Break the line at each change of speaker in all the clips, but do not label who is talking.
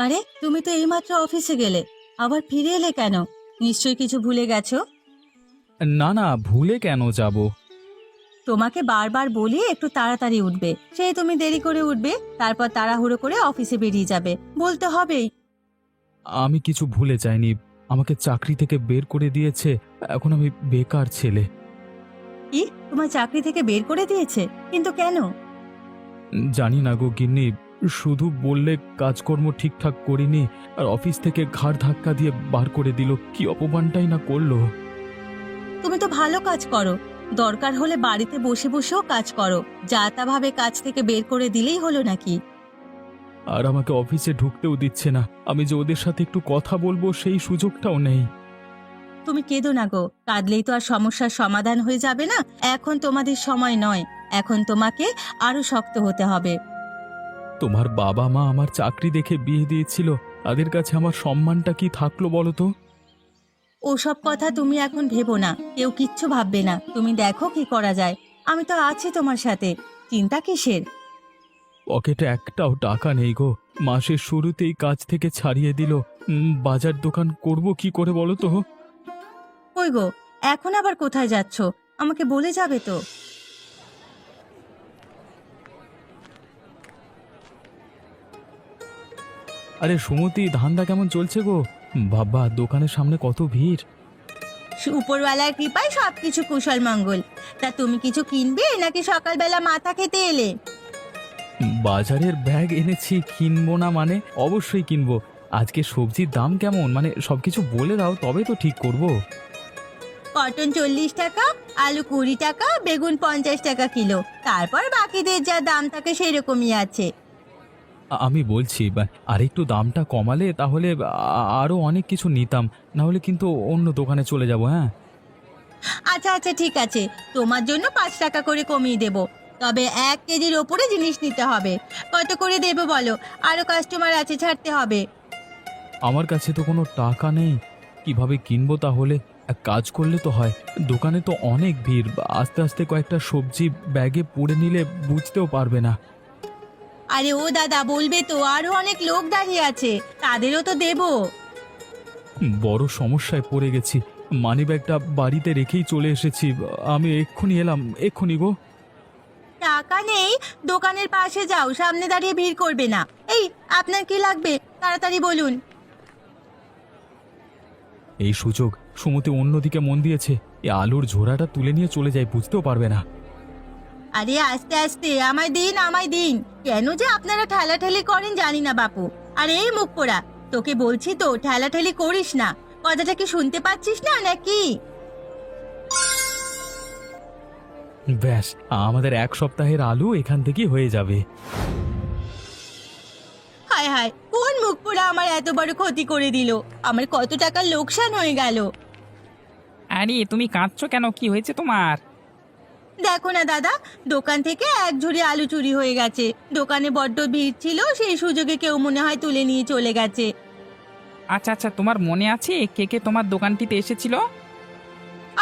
আরে তুমি তো এইমাত্র অফিসে গেলে, আবার ফিরে এলে কেন? নিশ্চয়ই কিছু ভুলে গেছো।
না না, ভুলে কেন যাব?
তোমাকে বারবার বলি একটু তাড়াতাড়ি উঠবে, সেই তুমি দেরি করে উঠবে, তারপর তাড়াহুড়ো করে অফিসে বেরিয়ে যাবে, বলতে হবেই।
আমি কিছু ভুলে যাইনি। আমাকে চাকরি থেকে বের করে দিয়েছে। এখন আমি বেকার ছেলে।
কি, তোমার চাকরি থেকে বের করে দিয়েছে? কিন্তু কেন?
জানি না গো গিন্নি। শুধু বললে কাজকর্ম ঠিকঠাক করিনি, আর অফিস থেকে ঘাড় ধাক্কা দিয়ে বার করে দিল। কি অপমানটাই না করলো।
তুমি তো ভালো কাজ করো, দরকার হলে বাড়িতে বসে বসেও কাজ করো, যা তা ভাবে কাজ থেকে বের করে দিলেই হলো নাকি?
আর আমাকে অফিসে ঢুকতেও দিচ্ছে না। আমি যে ওদের সাথে একটু কথা বলবো সেই সুযোগটাও নেই।
তুমি কেঁদো না গো, কাঁদলেই তো আর সমস্যার সমাধান হয়ে যাবে না। এখন তোমাদের সময় নয়, এখন তোমাকে আরো শক্ত হতে হবে।
তোমার বাবা মা আমার চাকরি দেখে বিয়ে দিয়েছিল, তাদের কাছে আমার সম্মানটা কি থাকলো বলো তো?
ওসব কথা তুমি এখন ভেবো না, কেউ কিচ্ছু ভাববে না। তুমি দেখো কি করা যায়, আমি তো আছি তোমার সাথে, চিন্তা কিসের?
পকেটে একটাও টাকা নেই গো। মাসের শুরুতেই কাজ থেকে ছাড়িয়ে দিল। বাজার দোকান করব কি করে বলো তো?
কই গো, এখন আবার কোথায় যাচ্ছ? আমাকে বলে যাবে তো।
আরে সুমতি, ধান্দা কেমন চলছে গো? বাবা, দোকানের সামনে কত ভিড়!
উপরওয়ালার কৃপায় সবকিছু কুশল মঙ্গল। তা তুমি কিছু কিনবে নাকি সকালবেলা মাথা খেতে এলে?
বাজারের ব্যাগ এনেছি, কিনবো না মানে? অবশ্যই কিনবো। আজকে সবজির দাম কেমন, মানে সবকিছু বলে দাও তবে তো ঠিক করব।
পটল 40 টাকা, আলু 20 টাকা, বেগুন 50 টাকা কিলো, তারপর বাকিদের যা দাম থাকে সেই রকমই আছে।
আমি বলছি আর একটু দামটা কমালে তাহলে আরো অনেক কিছু নিতাম। না হলে কিন্তু অন্য দোকানে চলে যাব। হ্যাঁ,
আচ্ছা আচ্ছা ঠিক আছে, তোমার জন্য 5 টাকা করে কমিয়ে দেব। তবে 1 কেজির ওপরে জিনিস নিতে হবে। কত করে দেবো বলো? আরো কাস্টমার আছে, ছাড়তে হবে।
আমার কাছে তো কোনো টাকা নেই। কিভাবে কিনবো তাহলে? এক কাজ করলে তো হয়, দোকানে তো অনেক ভিড়। আস্তে আস্তে কয়েকটা সবজি ব্যাগে পুড়ে নিলে বুঝতেও পারবে না।
আরে ও দাদা, বলবে তো, আরো অনেক লোক দাঁড়িয়ে আছে, তাদেরও তো দেবো।
বড় সমস্যায় পড়ে গেছি। মানিব্যাগটা বাড়িতে রেখেই চলে এসেছি। আমি এক্ষুনি এলাম, এক্ষুনি গো।
টাকা নেই? দোকানের পাশে যাও, সামনে দাঁড়িয়ে ভিড় করবে না। এই, আপনার কি লাগবে তাড়াতাড়ি বলুন।
এই সুযোগ। সুমতি অন্যদিকে মন দিয়েছে। এই আলুর ঝোড়াটা তুলে নিয়ে চলে যায়, বুঝতেও পারবে না।
আরে আস্তে আস্তে, আমায় দিন আমায় দিন। কেন যে আপনারা ঠেলাঠেলি করেন জানি না বাপু। আরে এই মুখ পোড়া, তোকে বলছি তো ঠেলাঠেলি করিস না। কথাটা কি শুনতে পাচ্ছিস না নাকি?
ব্যাস, আমাদের এক সপ্তাহের আলু এখান থেকেই হয়ে যাবে।
হায় হায়, কোন মুখ পোড়া আমার এত বড় ক্ষতি করে দিল? আমার কত টাকার লোকসান হয়ে গেল।
আরে তুমি কাঁদছো কেন? কি হয়েছে তোমার?
দেখো না দাদা, দোকান থেকে এক ঝুড়ি আলু চুরি হয়ে গেছে। দোকানে বড্ড ভিড় ছিল, সেই সুযোগে কেউ মনে হয় তুলে নিয়ে চলে গেছে।
আচ্ছা আচ্ছা, তোমার মনে আছে কে কে তোমার দোকানটিতে এসেছিল?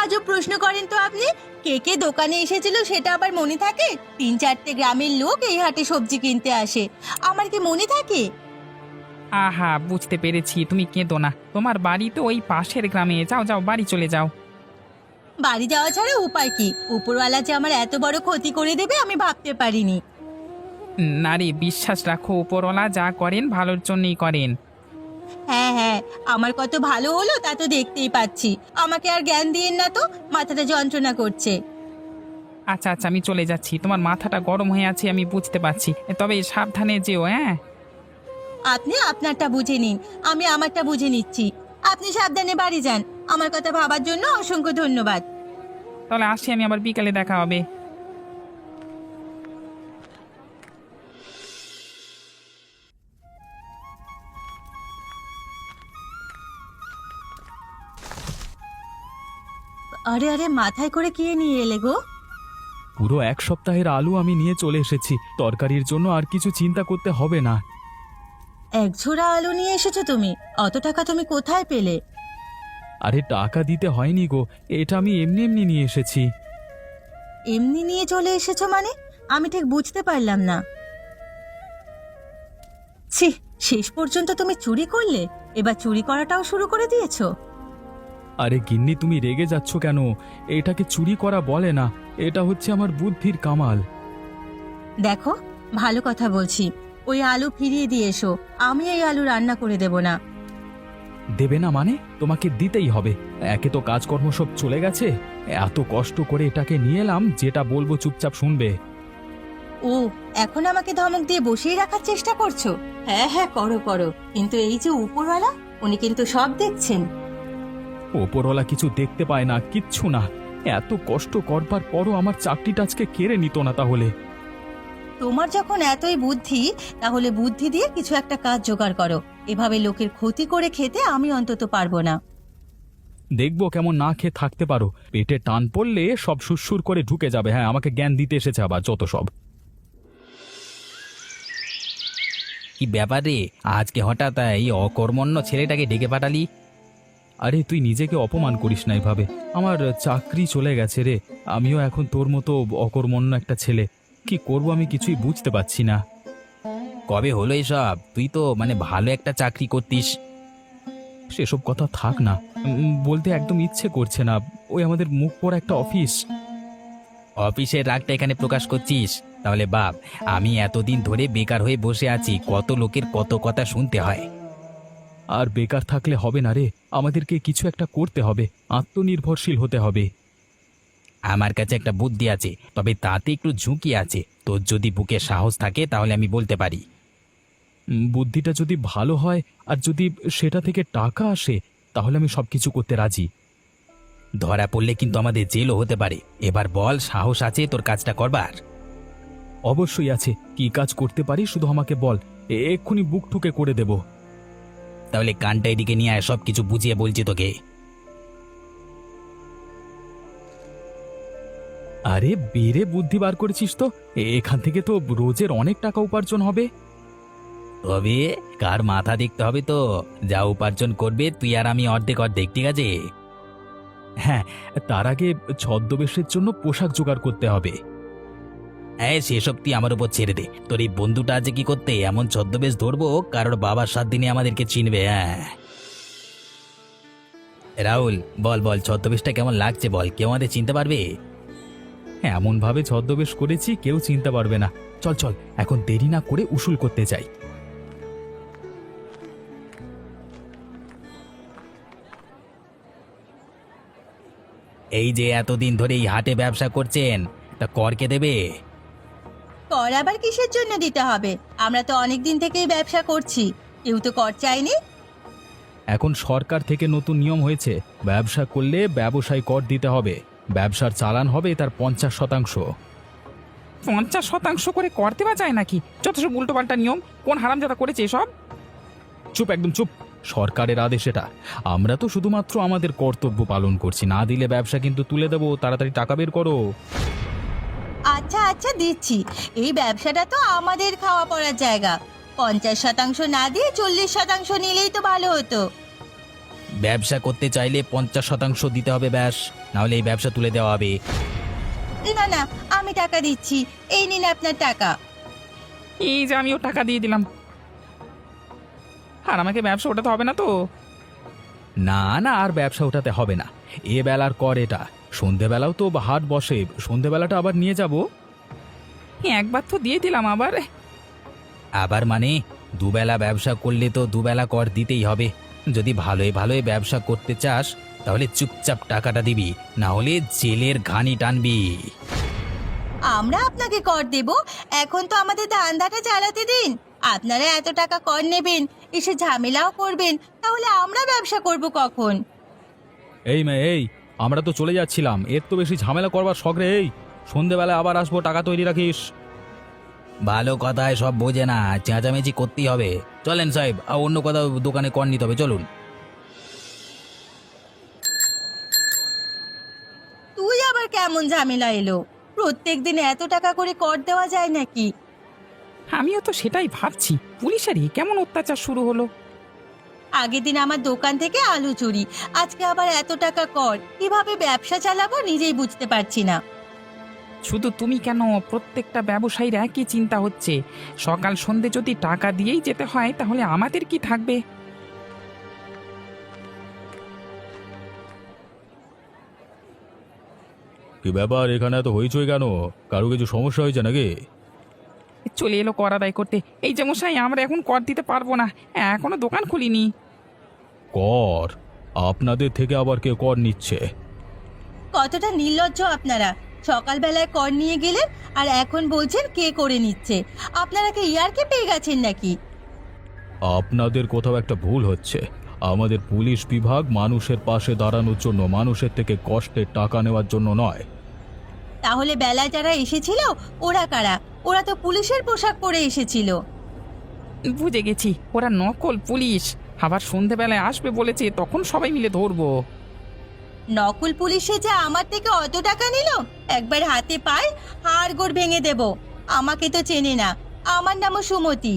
আজও প্রশ্ন করেন তো আপনি। কে কে দোকানে এসেছিল সেটা আবার মনে থাকে? 3-4টে গ্রামের লোক এই হাটে সবজি কিনতে আসে, আমার কি মনে থাকে?
আহা, বুঝতে পেরেছি, তুমি কেঁদো না। তোমার বাড়ি তো ওই পাশের গ্রামে। যাও যাও, বাড়ি চলে যাও।
বাড়ি যাওয়া ছাড়া উপায় কি? উপরওয়ালা যে আমার এত বড় ক্ষতি করে দেবে আমি ভাবতে পারিনি।
নারী, বিশ্বাস রাখো, উপরওয়ালা যা করেন ভালোর জন্যই করেন।
হ্যাঁ হ্যাঁ, আমার কত ভালো হলো তা তো দেখতেই পাচ্ছি। আমাকে আর জ্ঞান দিয়েন না তো, মাথাটা যন্ত্রণা করছে।
আচ্ছা আচ্ছা, আমি চলে যাচ্ছি। তোমার মাথাটা গরম হয়ে আছে আমি বুঝতে পারছি, তবে সাবধানে যেও। হ্যাঁ,
আপনি আপনারটা বুঝে নিন, আমি আমারটা বুঝে নিচ্ছি। আপনি সাবধানে বাড়ি যান। আমার কথা ভাবার জন্য অসংখ্য ধন্যবাদ।
তাহলে আসি আমি, আবার বিকালে দেখা হবে।
আরে আরে, মাথায় করে কে নিয়ে এলে গো?
পুরো এক সপ্তাহের আলু আমি নিয়ে চলে এসেছি। তরকারির জন্য আর কিছু চিন্তা করতে হবে না।
এক ঝোড়া আলু নিয়ে এসেছো তুমি? অত টাকা তুমি কোথায় পেলে?
আরে টাকা দিতে হয়নি গো, এটা আমি এমনি এমনি নিয়ে এসেছি।
এমনি নিয়ে চলে এসেছো মানে? আমি ঠিক বুঝতে পারলাম না। ছি, শেষ পর্যন্ত তুমি চুরি করলে, এবার চুরি করাটাও শুরু করে দিয়েছো।
আরে গিন্নি, তুমি রেগে যাচ্ছ কেন? এটাকে চুরি করা বলে না, এটা হচ্ছে আমার বুদ্ধির কামাল।
দেখো, ভালো কথা বলছি, ওই আলু ফিরিয়ে দিয়ে এসো। আমি এই আলু রান্না করে দেব না।
দেবে না মানে? তোমাকে দিতেই হবে। একে তো কাজকর্ম সব চলে গেছে, এত কষ্ট করে এটাকে নিয়ে এলাম, যেটা বলবো চুপচাপ শুনবে।
ও, এখন আমাকে ধমক দিয়ে বসিয়ে রাখার চেষ্টা করছো? হ্যাঁ হ্যাঁ, করো করো, কিন্তু এই যে উপরওয়ালা, উনি কিন্তু সব দেখছেন।
ওপরওয়ালা কিছু দেখতে পায় না, কিচ্ছু না। এত কষ্ট করবার পরও আমার চাকরিটা আজকে কেড়ে নিত না তাহলে?
তোমার যখন এতই বুদ্ধি, তাহলে বুদ্ধি দিয়ে কিছু একটা কাজ জোগাড় করো। এভাবে লোকের ক্ষতি করে খেতে আমি অন্তত পারবো না।
দেখবো কেমন না খেয়ে থাকতে পারো। পেটে টান পড়লে সব সুরসুর করে ঢুকে যাবে। হ্যাঁ, আমাকে জ্ঞান দিতে এসেছে আবার যত সব।
কি ব্যাপার রে, আজকে হঠাৎ এই অকর্মণ্য ছেলেটাকে ডেকে পাঠালি?
আরে তুই নিজেকে অপমান করিস না এভাবে। আমার চাকরি চলে গেছে রে। আমিও এখন তোর মতো অকর্মণ্য একটা ছেলে। কি করব আমি কিছুই বুঝতে পারছি না।
কবে হলো এসব? তুই তো ভালো একটা চাকরি করতিস।
সেসব কথা থাক না, বলতে একদম ইচ্ছে করছে না। ওই আমাদের মুখ পড়া একটা অফিস।
অফিসের রাগটা এখানে প্রকাশ করছিস? তাহলে বাপ, আমি এতদিন ধরে বেকার হয়ে বসে আছি, কত লোকের কত কথা শুনতে হয়।
আর বেকার থাকলে হবে না রে, আমাদেরকে কিছু একটা করতে হবে, আত্মনির্ভরশীল হতে হবে।
আমার কাছে একটা বুদ্ধি আছে, তবে তাতে একটু ঝুঁকি আছে। তোর যদি বুকে সাহস থাকে তাহলে আমি বলতে পারি।
বুদ্ধিটা যদি ভালো হয় আর যদি সেটা থেকে টাকা আসে, তাহলে আমি সবকিছু করতে রাজি।
ধরা পড়লে কিন্তু আমাদের জেলও হতে পারে। এবার বল, সাহস আছে তোর কাজটা করবার?
অবশ্যই আছে। কি কাজ করতে পারি শুধু আমাকে বল, এক্ষুনি বুক ঠুকে করে দেব।
তাহলে কানটা এদিকে নিয়ে আয়, সব কিছু বুঝিয়ে বলছি তোকে।
আরে বেড়ে বুদ্ধি বার করেছিস তো। এখান থেকে তো রোজের অনেক টাকা উপার্জন হবে।
তবে কার মাথা দেখতে হবে তো। যা উপার্জন করবে তুই আর আমি অর্ধেক অর্ধেক, ঠিক আছে?
হ্যাঁ, তার আগে ছদ্মবেশের জন্য পোশাক জোগাড় করতে হবে।
হ্যাঁ, সেসব তুই আমার উপর ছেড়ে দে। তোর এই বন্ধুটা আছে কি করতে, এমন ছদ্মবেশ ধরবো কারোর বাবার 7 দিনে আমাদেরকে চিনবে। হ্যাঁ রাহুল, বল বল, ছদ্মবেশটা কেমন লাগছে বল, কেউ আমাদের চিনতে পারবে?
এমন ভাবে ছদ্মবেশ করেছি কেউ চিনতে পারবে না। চল চল, এখন দেরি না করে উসুল করতে যাই।
এই যে এতদিন ধরে এই হাটে ব্যবসা করছেন, তা কর কে দেবে?
কর আবার কিসের জন্য দিতে হবে? আমরা তো অনেক দিন থেকেই ব্যবসা করছি, কেউ তো কর চাইনি।
এখন সরকার থেকে নতুন নিয়ম হয়েছে, ব্যবসা করলে ব্যবসায় কর দিতে হবে। ব্যবসার চালান হবে তার 50%।
50% করে কর দেওয়া যায় নাকি? যত সব উল্টোপাল্টা নিয়ম, কোন হারামজাদা করেছে এসব?
চুপ, একদম চুপ। সরকারের আদেশ এটা। আমরা তো শুধুমাত্র আমাদের কর্তব্য পালন করছি। না দিলে ব্যবসা কিন্তু তুলে দেবো। তাড়াতাড়ি টাকা বের করো।
আচ্ছা আচ্ছা, দিচ্ছি। এই ব্যবসাটা তো আমাদের খাওয়া পড়ার জায়গা। 50% না দিয়ে 40% নিলেই তো ভালো হতো।
ব্যবসা করতে চাইলে 50% দিতে হবে ব্যাস, নাহলে এই ব্যবসা তুলে দেওয়া হবে।
না না, আমি টাকা দিচ্ছি, এই নিন আপনার টাকা।
এই যে আমিও টাকা দিয়ে দিলাম, আর আমাকে ব্যবসা ওঠাতে হবে না তো?
না না, আর ব্যবসা ওঠাতে হবে না। এ বেলার কর এটা। সন্ধেবেলাও তো হাট বসে, সন্ধেবেলাটা আবার নিয়ে যাব।
একবার তো দিয়ে দিলাম, আবার?
আবার দুবেলা ব্যবসা করলে তো দুবেলা কর দিতেই হবে। যদি ভালোই ভালোই ব্যবসা করতে চাস তাহলে চুপচাপ টাকাটা দিবি, না হলে জেলের ঘানি টানবি।
আমরা আপনাকে কর দেব? এখন তো আমাদের ধান্দাটা চালাতে দিন। আপনারা এত টাকা কর নেবেন, এসে ঝামেলাও করবেন, তাহলে আমরা ব্যবসা করব কখন?
এই মেয়ে, এই আমরা তো চলে যাচ্ছিলাম, এর তো বেশি ঝামেলা করবার শখ রে। এই সন্ধেবেলায় আবার আসবো, টাকা তৈরি রাখিস।
ভালো কথায় সব বোঝে না, চেঁচামেচি করতেই হবে। চলেন সাহেব, অন্য কোথাও দোকানে কর নিতে হবে, চলুন।
তুই আবার কেমন ঝামেলা এলো? প্রত্যেকদিন এত টাকা করে কর দেওয়া যায় নাকি?
আমিও তো সেটাই ভাবছি, পুলিশেরই কেমন অত্যাচার শুরু হলো।
আগের দিন আমার দোকান থেকে আলু চুরি, আজকে আবার এত টাকা কর। কিভাবে ব্যবসা চালাবো নিজেই বুঝতে পারছি না।
শুধু তুমি কেন, প্রত্যেকটা ব্যবসায়ীর একই চিন্তা হচ্ছে। সকাল সন্ধে যদি টাকা দিয়েই যেতে হয় তাহলে আমাদের কি থাকবে?
কি ব্যাপার, এখানে এত হইচই কেন? কারো কিছু সমস্যা হয়েছে নাকি?
চলে এলো কর আদায় করতে। এই যে মশাই, আমরা এখন কর দিতে পারবো না, এখনো দোকান খুলিনি।
কর? আপনাদের থেকে আবার কে কর নিচ্ছে?
কতটা নির্লজ্জ আপনারা! সকালবেলায় কর নিয়ে গেলেন আর এখন বলছেন কে করে নিচ্ছে। আপনারা কি ইয়ারকে পেয়ে গেছেন নাকি?
আপনাদের কোথাও একটা ভুল হচ্ছে। আমাদের পুলিশ বিভাগ মানুষের পাশে দাঁড়ানোর জন্য, মানুষের থেকে কষ্টের টাকা নেওয়ার জন্য নয়।
তাহলে বেলায় যারা এসেছিল ওরা কারা? ওরা তো পুলিশের পোশাক পরে এসেছিল।
বুঝে গেছি, ওরা নকল পুলিশ। আবার সন্ধেবেলায় আসবে বলেছে, তখন সবাই মিলে ধরবো।
নকল পুলিশে যে আমার থেকে অত টাকা নিল, একবার হাতে পায় হাড়গোড় ভেঙে দেব। আমাকে তো চেনে না, আমার নামও সুমতি।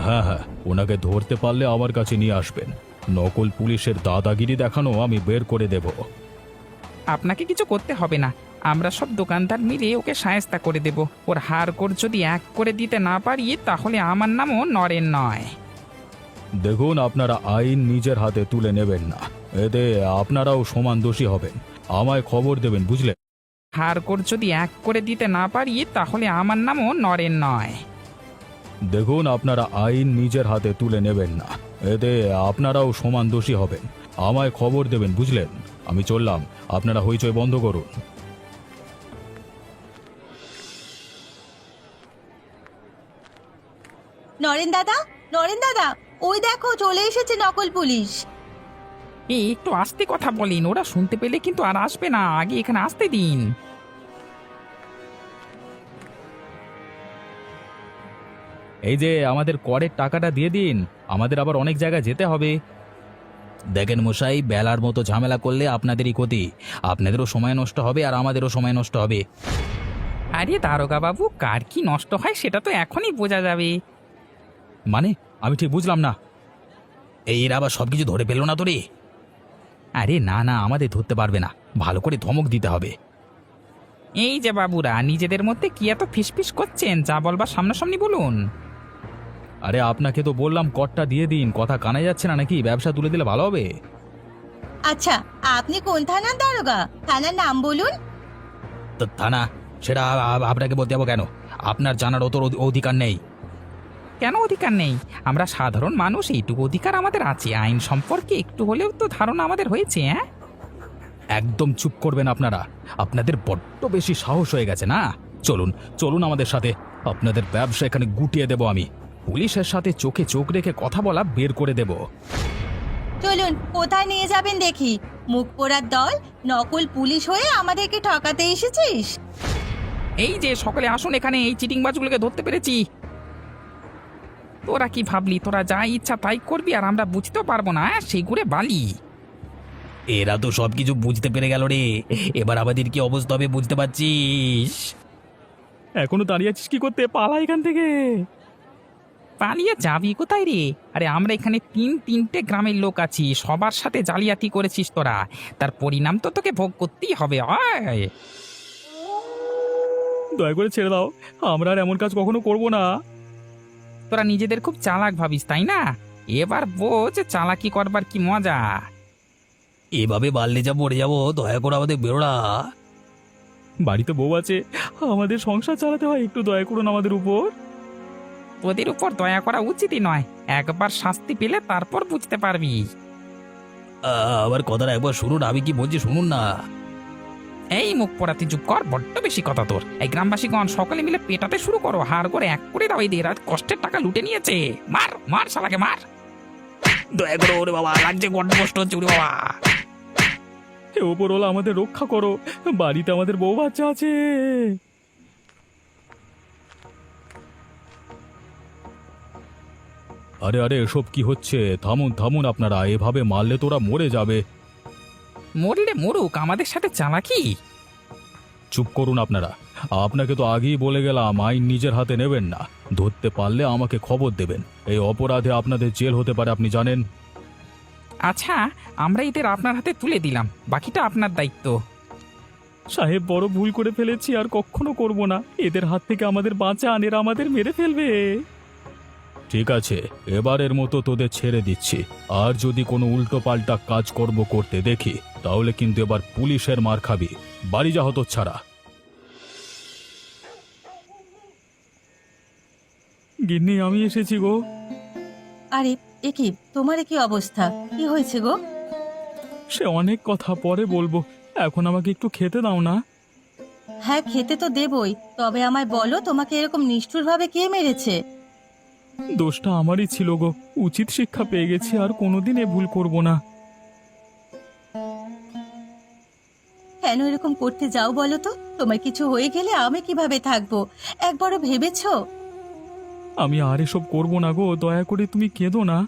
হ্যাঁ হ্যাঁ, ওনাকে ধরতে পারলে আমার কাছে নিয়ে আসবেন। নকল পুলিশের দাদাগিরি দেখানো আমি বের করে দেব।
আপনাকে কিছু করতে হবে না, আমরা সব দোকানদার মিলে ওকে শায়েস্তা করে দেব। ওর হাড়গোড় যদি এক করে দিতে না পারি তাহলে আমার নামও নরেন নয়।
দেখুন, আপনারা আইন নিজের হাতে তুলে নেবেন না, এতে আপনারাও সমান দোষী হবেন। আমায় খবর দেবেন, বুঝলেন?
হাড়গোড় যদি এক করে দিতে না পারি তাহলে আমার নামও নরেন নয়।
দেখুন, আপনারা আইন নিজের হাতে তুলে নেবেন না, এতে আপনারাও সমান দোষী হবেন। আমায় খবর দেবেন, বুঝলেন? আমি চললাম, আপনারা হইচই বন্ধ করুন।
নরেন দাদা, নরেন দাদা, ওই দেখো চলে এসেছে নকল পুলিশ।
এই একটু আস্তে কথা বলেন, ওরা শুনতে পেলে কিন্তু আর আসবে না, আগে এখানে আসতে দিন।
এই যে আমাদের করের টাকাটা দিয়ে দিন, আমাদের আবার অনেক জায়গায় যেতে হবে।
দেখেন মশাই, বেলার মতো ঝামেলা করলে আপনাদেরই ক্ষতি। আপনাদেরও সময় নষ্ট হবে আর আমাদেরও সময় নষ্ট হবে।
আরে দারোগা বাবু, কার কি নষ্ট হয় সেটা তো এখনই বোঝা যাবে।
মানে, আমি ঠিক বুঝলাম না।
এরা আবার সবকিছু ধরে পেল না তো রে?
আরে না না, আমাদের ধরতে পারবে না, ভালো করে ধমক দিতে হবে।
এই যে বাবুরা, নিজেদের মধ্যে কি এত ফিসফিস করছেন? যা বলবার সামনাসামনি বলুন।
আরে আপনাকে তো বললাম করটা দিয়ে দিন, কথা কানে যাচ্ছে না নাকি? ব্যবসা তুলে দিলে ভালো হবে।
আচ্ছা, আপনি কোন থানার দারোগা? থানার নাম বলুন।
তো থানা, সেটা আপনাকে বলতে যাবো কেন? আপনার জানার অত অধিকার নেই।
কেন অধিকার নেই? আমরা সাধারণ মানুষ, এইটুকু অধিকার আমাদের আছে। আইন সম্পর্কে একটু হলেও তো ধারণা আমাদের হয়েছে। হ্যাঁ,
একদম চুপ করবেন আপনারা। আপনাদের বড্ড বেশি সাহস হয়ে গেছে না? চলুন চলুন আমাদের সাথে, আপনাদের ব্যবসা এখানে গুটিয়ে দেব আমি। পুলিশের সাথে চোখে চোখ রেখে কথা বলা বের করে দেব।
চলুন, কোথায় নিয়ে যাবেন দেখি? মুখ পোড়ার দল, নকল পুলিশ হয়ে আমাদেরকে ঠকাতে এসেছিস?
এই যে সকলে আসুন এখানে, এই চিটিংবাজগুলোকে ধরতে পেরেছি। তোরা কি ভাবলি তোরা যা ইচ্ছা তাই করবি আর আমরা বুঝতেও পারবো না? সেই ঘুরে বালি।
এরা তো সবকিছু বুঝতে পেরে গেল রে, এবার আমাদের কি অবস্থা হবে বুঝতে পারছিস?
এখনো দাঁড়িয়ে আছিস কি করতে? পালা এখান থেকে।
পালিয়ে যাবি কোথায় রে? আরে আমরা এখানে তিনটে গ্রামের লোক আছি, সবার সাথে জালিয়াতি করেছিস তোরা, তার পরিণাম তো তোকে ভোগ করতেই হবে। আয়,
দয়া করে ছেড়ে দাও, আমরা আর এমন কাজ কখনো করব না।
তোরা নিজেদের খুব চালাক ভাবিস তাই না? এবার বোঝ চালাকি করবার কি মজা।
এভাবে বাড়লে যা পড়ে যাবো, দয়া করে আমাদের বেরোড়া।
বাড়িতে বউ আছে, আমাদের সংসার চালাতে হয়, একটু দয়া করুন আমাদের উপর।
তোদের উপর দয়া করা উচিতই নয়, একবার শাস্তি পেলে তারপর বুঝতে পারবি।
আবার কথাটা একবার শুনুন, আমি কি বলছি শুনুন না।
এই মুখ পোড়াতে চুপ কর, বড্ড বেশি কথা তোর। এই গ্রামবাসীগণ সকলে মিলে পেটাতে শুরু করো, হাড় করে এক করে দাও। এদের আজ কষ্টের টাকা লুটে নিয়েছে। মার মার শালাকে মার।
দয়া করো, ওরে বাবা লাগছে, বড্ড কষ্ট হচ্ছে ওরে বাবা।
হে ওপরওয়ালা, আমাদের রক্ষা করো, বাড়িতে আমাদের বউ বাচ্চা আছে। আরে আরে, এসব কি হচ্ছে? থামুন থামুন আপনারা, এভাবে মারলে তোরা মরে যাবে।
মরলে মরুক, আমাদের সাথে চালাকি।
চুপ করুন আপনারা, আপনাকে তো আগেই বলে গেলাম আইন নিজের হাতে নেবেন না, ধরতে পারলে আমাকে খবর দেবেন। এই অপরাধে আপনাদের জেল হতে পারে, আপনি জানেন।
আচ্ছা, আমরা এদের আপনার হাতে তুলে দিলাম, বাকিটা আপনার দায়িত্ব।
সাহেব বড় ভুল করে ফেলেছি, আর কখনো করব না। এদের হাত থেকে আমাদের বাঁচান, এরা আমাদের মেরে ফেলবে। ঠিক আছে, এবারের মতো তোদের ছেড়ে দিচ্ছি। আর যদি কোনো উল্টোপাল্টা কাজকর্ম করতে দেখি তাহলে কিন্তু এবার পুলিশের মার খাবি। বাড়ি যা হতচ্ছাড়া। গিন্নি, আমি এসেছি গো।
আরে এ কি, তোমার কি অবস্থা? কি হয়েছে গো?
সে অনেক কথা পরে বলবো, এখন আমাকে একটু খেতে দাও না।
হ্যাঁ, খেতে তো দেবই, তবে আমায় বলো তোমাকে এরকম নিষ্ঠুরভাবে কে মেরেছে?
দোষটা আমারই ছিল গো, উচিত শিক্ষা পেয়ে গেছি, আর কোনোদিন এ ভুল করব না।
কেন এরকম করতে যাও বলো তো? তোমার কিছু হয়ে গেলে আমি কিভাবে থাকবো, একবারও ভেবেছো?
আমি আর এসব করব না গো, দয়া করে তুমি কেঁদো না।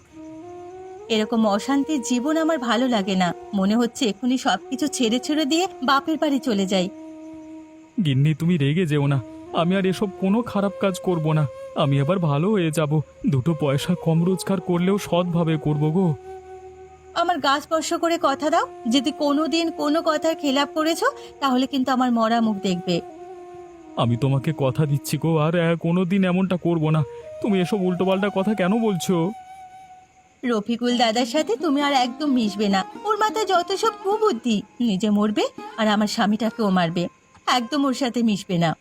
এরকম অশান্তির জীবন আমার ভালো লাগে না। মনে হচ্ছে এখনই সবকিছু ছেড়ে ছেড়ে দিয়ে বাপের বাড়ি চলে যাই।
গিন্নি, তুমি রেগে যেও না। আমি আর এসব কোনো খারাপ কাজ করব না। আমি আবার ভালো হয়ে যাব। দুটো পয়সা কম রোজগার করলেও সৎভাবে করব গো।
আমার গা স্পর্শ করে কথা দাও, যদি কোনোদিন কোনো কথার খেলাপ করেছো তাহলে কিন্তু আমার মরা মুখ দেখবে।
আমি তোমাকে কথা দিচ্ছি গো, আর কোনোদিন এমনটা করব না। তুমি এসব উল্টোপাল্টা কথা কেন বলছো?
রফিকুল দাদার সাথে তুমি আর একদম মিশবে না। ওর মাথায় যত সব কুবুদ্ধি, নিজে মরবে আর আমার স্বামীটাকেও মারবে। একদম ওর সাথে মিশবে না।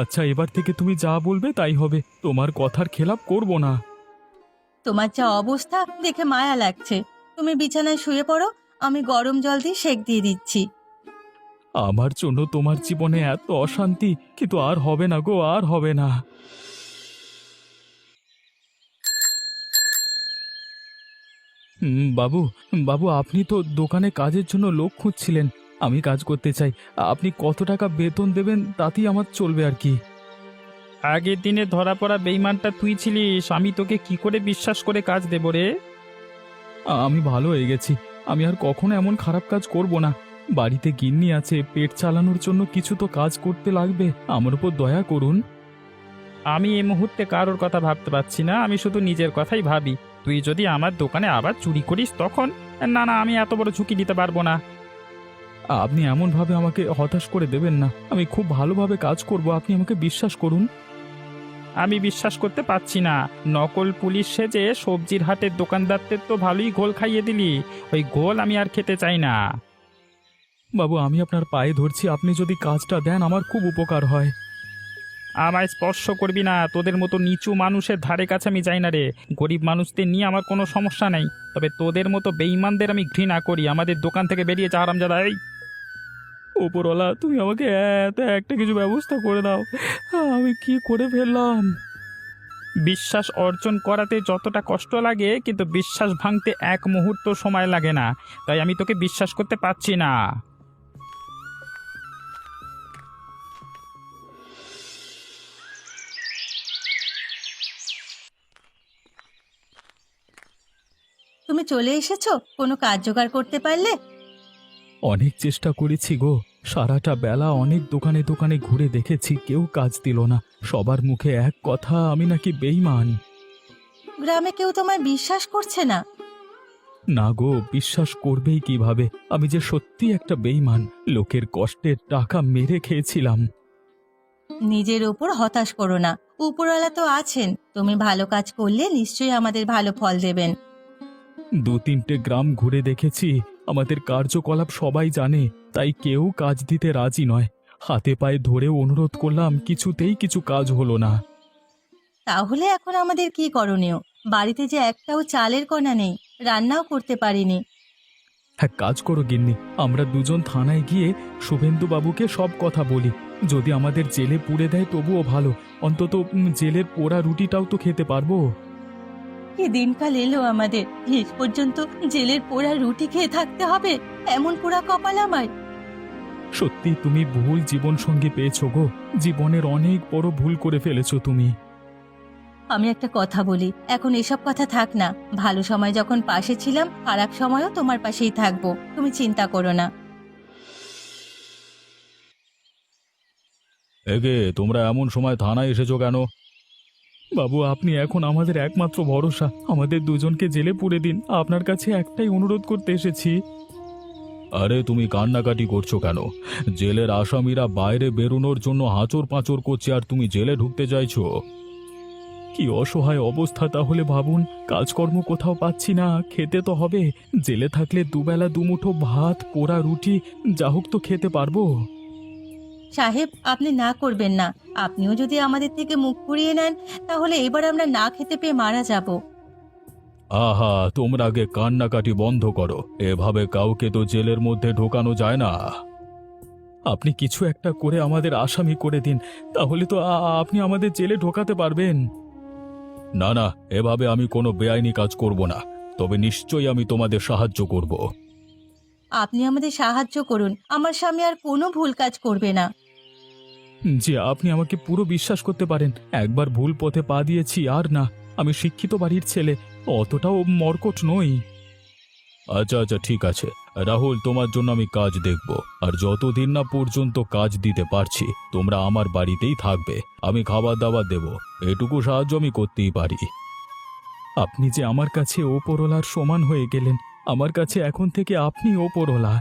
আচ্ছা, এবার থেকে তুমি যা বলবে তাই হবে। তোমার কথার খেলাপ করব না।
তোমার যা অবস্থা দেখে মায়া লাগছে। তুমি বিছানায় শুয়ে পড়ো, আমি গরম জল দিয়ে সেঁক দিয়ে দিচ্ছি।
আমার জন্য তোমার জীবনে এত অশান্তি, কিন্তু আর হবে না গো, আর হবে না। বাবু, বাবু, আপনি তো দোকানে কাজের জন্য লোক খুঁজছিলেন। আমি কাজ করতে চাই। আপনি কত টাকা বেতন দেবেন তাতেই আমার চলবে আর কি।
আগের দিনে ধরা পড়া বেইমানটা তুই ছিলিস, আমি তোকে কি করে বিশ্বাস করে কাজ দেব রে?
আমি ভালো হয়ে গেছি। আমি আর কখনো এমন খারাপ কাজ করব না। বাড়িতে গিন্নি আছে, পেট চালানোর জন্য কিছু তো কাজ করতে লাগবে। আমার উপর দয়া করুন।
আমি এই মুহূর্তে কারোর কথা ভাবতে পারছি না, আমি শুধু নিজের কথাই ভাবি। তুই যদি আমার দোকানে আবার চুরি করিস তখন? না না, আমি এত বড় ঝুঁকি নিতে পারবো না।
আপনি এমনভাবে আমাকে হতাশ করে দেবেন না। আমি খুব ভালোভাবে কাজ করব, আপনি আমাকে বিশ্বাস করুন।
আমি বিশ্বাস করতে পারছি না। নকল পুলিশ সেজে সবজির হাটের দোকানদারদের তো ভালোই ঘোল খাইয়ে দিলি। ওই ঘোল আমি আর খেতে চাই না।
বাবু, আমি আপনার পায়ে ধরছি, আপনি যদি কাজটা দেন আমার খুব উপকার হয়।
আমায় স্পর্শ করবি না। তোদের মতো নিচু মানুষের ধারে কাছে আমি যাই না রে। গরিব মানুষদের নিয়ে আমার কোনো সমস্যা নেই, তবে তোদের মতো বেঈমানদের আমি ঘৃণা করি। আমাদের দোকান থেকে বেরিয়ে যা হারামজাদা। এই
ওপরওয়ালা, তুমি আমাকে এত একটা কিছু ব্যবস্থা করে দাও। আমি কি করে ফেললাম?
বিশ্বাস অর্জন করাতে যতটা কষ্ট লাগে, কিন্তু বিশ্বাস ভাঙতে এক মুহূর্ত সময় লাগে না। তাই আমি তোকে বিশ্বাস করতে পারছি না।
তুমি চলে এসেছো, কোনো কাজ জোগাড় করতে পারলে?
অনেক চেষ্টা করেছি গো। সারাটা বেলা অনেক দোকানে দোকানে ঘুরে দেখেছি, কেউ কাজ দিল না। সবার মুখে এক কথা, আমি নাকি বেঈমান।
গ্রামে কেউ তোমায় বিশ্বাস করছে না?
না গো, বিশ্বাস করবেই কিভাবে? আমি যে সত্যি একটা বেঈমান। লোকের কষ্টের টাকা মেরে খেয়েছিলাম।
নিজের ওপর হতাশ করো না, উপরওয়ালা তো আছেন। তুমি ভালো কাজ করলে নিশ্চয়ই আমাদের ভালো ফল দেবেন।
2-3টে গ্রাম ঘুরে দেখেছি, আমাদের কার্যকলাপ সবাই জানে, তাই কেউ কাজ দিতে রাজি নয়। হাতে পায়ে ধরে অনুরোধ করলাম, কিছুতেই কিছু কাজ হলো না।
তাহলে এখন আমাদের কি করণীয়? বাড়িতে যে একটাও চালের কণা নেই, রান্নাও করতে পারিনি।
হ্যাঁ, কাজ করো গিন্নি, আমরা দুজন থানায় গিয়ে শুভেন্দু বাবুকে সব কথা বলি। যদি আমাদের জেলে পুড়ে দেয় তবুও ভালো, অন্তত জেলের পোড়া রুটিটাও তো খেতে পারবো।
কি দিনকাল এলো আমাদের, শেষ পর্যন্ত জেলের পোড়া রুটি খেয়ে থাকতে হবে। এমন পোড়া কপাল আমার।
সত্যি তুমি ভুল জীবন সঙ্গী পেয়েছো গো। জীবনের অনেক বড় ভুল করে ফেলেছো তুমি।
আমি একটা কথা বলি, এখন এসব কথা থাক না। ভালো সময় যখন পাশে ছিলাম, খারাপ সময়ও তোমার পাশেই থাকবো। তুমি চিন্তা করো না।
এগে, তোমরা এমন সময় থানায় এসেছো কেন? বাবু, আপনি এখন আমাদের একমাত্র ভরসা। আমাদের দুজনকে জেলে পুরে দিন, আপনার কাছে একটাই অনুরোধ করতে এসেছি। আরে তুমি কান্নাকাটি করছো কেন? জেলের আসামিরা বাইরে বেরোনোর জন্য হাঁচর পাঁচর করছে আর তুমি জেলে ঢুকতে চাইছো? কি অসহায় অবস্থা তাহলে ভাবুন। কাজকর্ম কোথাও পাচ্ছি না, খেতে তো হবে। জেলে থাকলে দুবেলা দুমুঠো ভাত, পোড়া রুটি যা হোক তো খেতে পারবো।
সাহেব, আপনি না করবেন না। আপনিও যদি আমাদের থেকে মুখ ঘুরিয়ে নেন, তাহলে এবার আমরা না খেতে পেয়ে মারা যাব।
আহা, তোমরা আগে কান্নাকাটি বন্ধ করো। এভাবে কাউকে তো জেলের মধ্যে ঢোকানো যায় না। আপনি কিছু একটা করে আমাদের আসামি করে দিন, তাহলে তো আপনি আমাদের জেলে ঢোকাতে পারবেন। না না, এভাবে আমি কোনো বেআইনি কাজ করব না। তবে নিশ্চয়ই আমি তোমাদের সাহায্য করব।
আপনি আমাদের সাহায্য করুন, আমার স্বামী আর কোনো ভুল কাজ করবে না।
যে আপনি আমাকে পুরো বিশ্বাস করতে পারেন। একবার ভুল পথে পা দিয়েছি আর না। আমি শিক্ষিত বাড়ির ছেলে, অতটাও মর্কট নই। আচ্ছা আচ্ছা, ঠিক আছে রাহুল, তোমার জন্য আমি কাজ দেখব। আর যতদিন না পর্যন্ত কাজ দিতে পারছি, তোমরা আমার বাড়িতেই থাকবে। আমি খাবার দাবার দেব, এটুকু সাহায্য আমি করতেই পারি। আপনি যে আমার কাছে ওপরওয়ালার সমান হয়ে গেলেন। আমার কাছে এখন থেকে আপনি ওপরওয়ালা।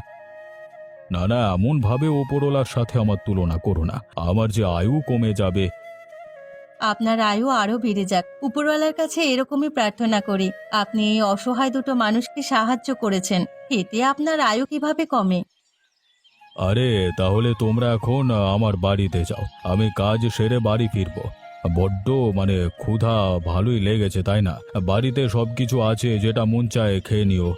না না, এমন ভাবে ওপরওয়ালার সাথে আমার তুলনা করো না। আমার যে আয়ু কমে যাবে।
আপনার আয়ু আরো বেড়ে যাক, উপরওয়ালার কাছে এরকমই প্রার্থনা করি। আপনি এই অসহায় দুটো মানুষকে সাহায্য করেছেন, এতে আপনার আয়ু কিভাবে কমে?
আরে তাহলে তোমরা এখন আমার বাড়িতে যাও, আমি কাজ সেরে বাড়ি ফিরবো। বড্ড ক্ষুধা ভালোই লেগেছে, তাই না? বাড়িতে সবকিছু আছে, যেটা মন চায় খেয়ে নিও।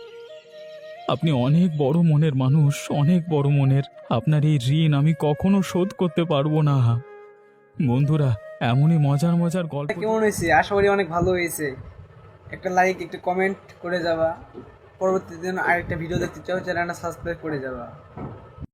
আপনি অনেক বড় মনের মানুষ, অনেক বড় মনের। আপনার এই ঋণ আমি কখনো শোধ করতে পারবো না। বন্ধুরা, এমনই মজার মজার গল্প।
কেমন হয়েছে? আশা করি অনেক ভালো হয়েছে। একটা লাইক, একটা কমেন্ট করে যাবা। পরবর্তী দিন আরেকটা ভিডিও দেখতে চাও, চ্যানেলটা সাবস্ক্রাইব করে যাবা।